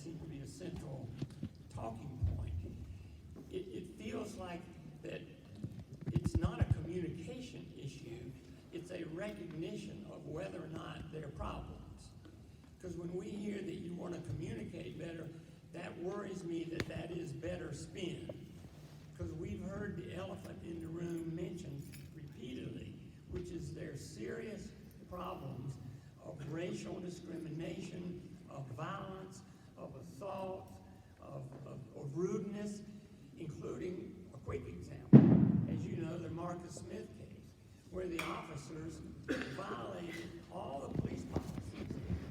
seem to be a central talking point. It feels like that it's not a communication issue, it's a recognition of whether or not there are problems. Because when we hear that you want to communicate better, that worries me that that is better spin. Because we've heard the elephant in the room mentioned repeatedly, which is their serious problems of racial discrimination, of violence, of assault, of rudeness, including a quick example. As you know, the Marcus Smith case, where the officers violated all the police policies,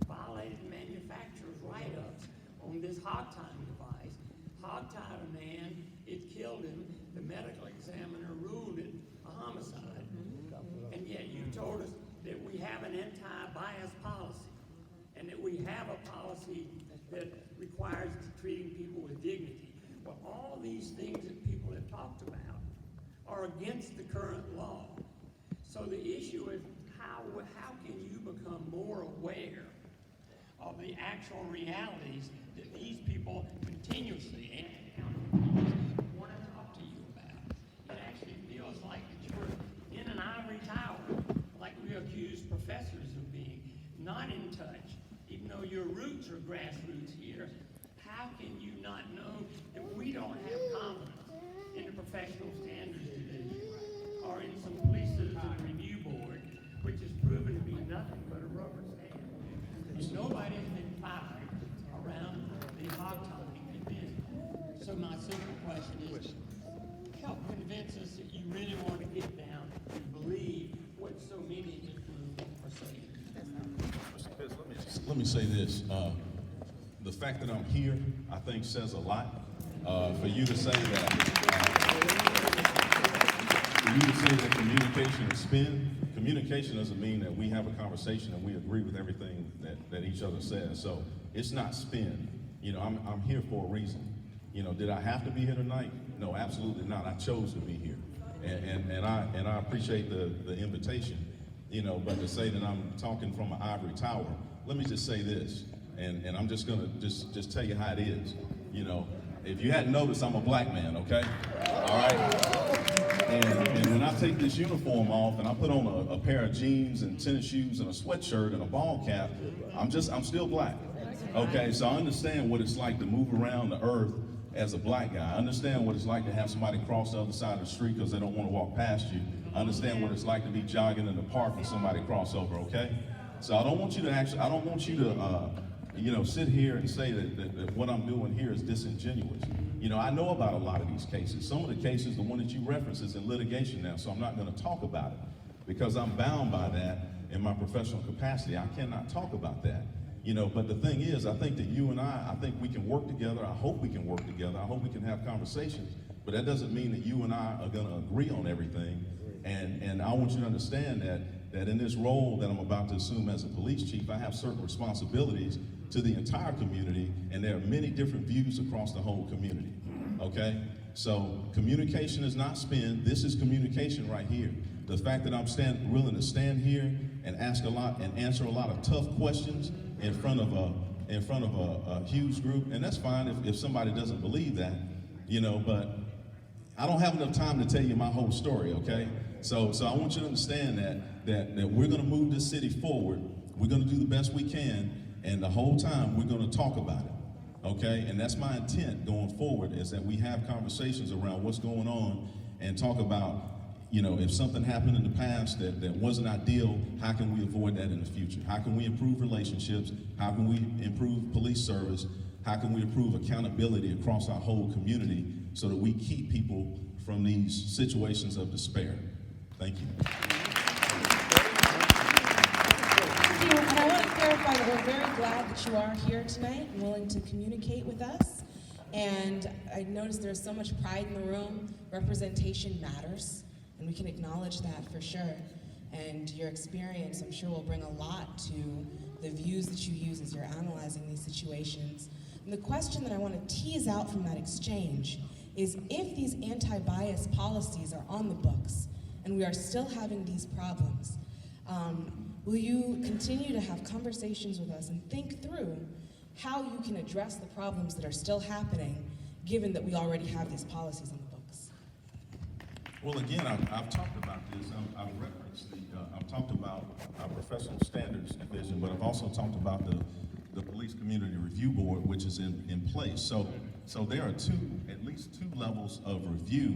violated manufacturers' write-ups on this hog-tying device, hog-tied a man, it killed him, the medical examiner ruled it a homicide. And yet you told us that we have an anti-bias policy, and that we have a policy that requires treating people with dignity. Well, all these things that people have talked about are against the current law. So the issue is how can you become more aware of the actual realities that these people continuously want to talk to you about? It actually feels like that you're in an ivory tower, like we accuse professors of being, not in touch, even though your roots are grassroots here. How can you not know that we don't have confidence in the professional standards division or in some police citizen review board, which has proven to be nothing but a rubber stamp? And nobody has been fired around the hog-tying event. So my simple question is, help convince us that you really want to get down and believe what so many in this room are saying. Let me say this. The fact that I'm here, I think, says a lot. For you to say that, communication is spin. Communication doesn't mean that we have a conversation and we agree with everything that each other says. So it's not spin. You know, I'm here for a reason. You know, did I have to be here tonight? No, absolutely not. I chose to be here, and I appreciate the invitation. You know, but to say that I'm talking from an ivory tower, let me just say this, and I'm just gonna just tell you how it is. You know, if you hadn't noticed, I'm a black man, okay? All right? And when I take this uniform off and I put on a pair of jeans and tennis shoes and a sweatshirt and a ball cap, I'm still black. Okay, so I understand what it's like to move around the earth as a black guy. I understand what it's like to have somebody cross the other side of the street because they don't want to walk past you. I understand what it's like to be jogging in the park and somebody cross over, okay? So I don't want you to sit here and say that what I'm doing here is disingenuous. You know, I know about a lot of these cases. Some of the cases, the one that you reference, is in litigation now, so I'm not going to talk about it because I'm bound by that in my professional capacity. I cannot talk about that. You know, but the thing is, I think that you and I think we can work together. I hope we can work together. I hope we can have conversations. But that doesn't mean that you and I are going to agree on everything. And I want you to understand that in this role that I'm about to assume as a police chief, I have certain responsibilities to the entire community, and there are many different views across the whole community, okay? So communication is not spin. This is communication right here. The fact that I'm willing to stand here and ask a lot and answer a lot of tough questions in front of a huge group, and that's fine if somebody doesn't believe that, you know, but I don't have enough time to tell you my whole story, okay? So I want you to understand that we're gonna move this city forward. We're gonna do the best we can, and the whole time we're gonna talk about it, okay? And that's my intent going forward, is that we have conversations around what's going on and talk about, you know, if something happened in the past that wasn't ideal, how can we avoid that in the future? How can we improve relationships? How can we improve police service? How can we improve accountability across our whole community so that we keep people from these situations of despair? Thank you. Thank you, and I want to clarify that we're very glad that you are here tonight and willing to communicate with us. And I noticed there's so much pride in the room. Representation matters, and we can acknowledge that for sure. And your experience, I'm sure, will bring a lot to the views that you use as you're analyzing these situations. And the question that I want to tease out from that exchange is, if these anti-bias policies are on the books and we are still having these problems, will you continue to have conversations with us and think through how you can address the problems that are still happening, given that we already have these policies on the books. Well, again, I've talked about this. I've referenced I've talked about our professional standards division, but I've also talked about the Police Community Review Board, which is in place. So there are at least two levels of review.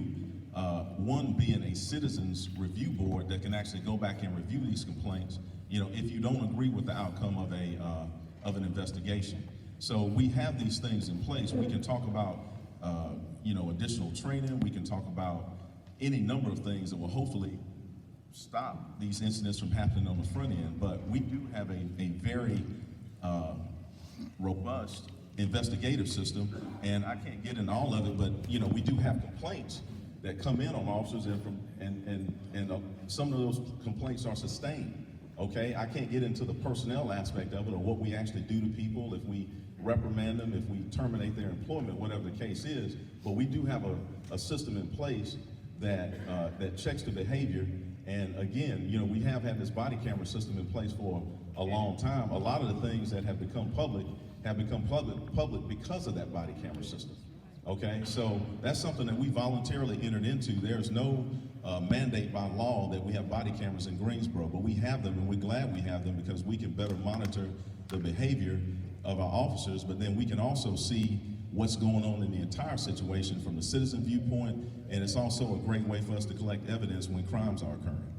One being a citizens review board that can actually go back and review these complaints, if you don't agree with the outcome of an investigation. So we have these things in place. We can talk about, additional training. We can talk about any number of things that will hopefully stop these incidents from happening on the front end. But we do have a very robust investigative system, and I can't get into all of it, but we do have complaints that come in on officers, and some of those complaints are sustained. Okay, I can't get into the personnel aspect of it, or what we actually do to people, if we reprimand them, if we terminate their employment, whatever the case is. But we do have a system in place that checks the behavior. And again, we have had this body camera system in place for a long time. A lot of the things that have become public because of that body camera system. Okay, so that's something that we voluntarily entered into. There's no mandate by law that we have body cameras in Greensboro, but we have them, and we're glad we have them because we can better monitor the behavior of our officers, but then we can also see what's going on in the entire situation from the citizen viewpoint, and it's also a great way for us to collect evidence when crimes are occurring.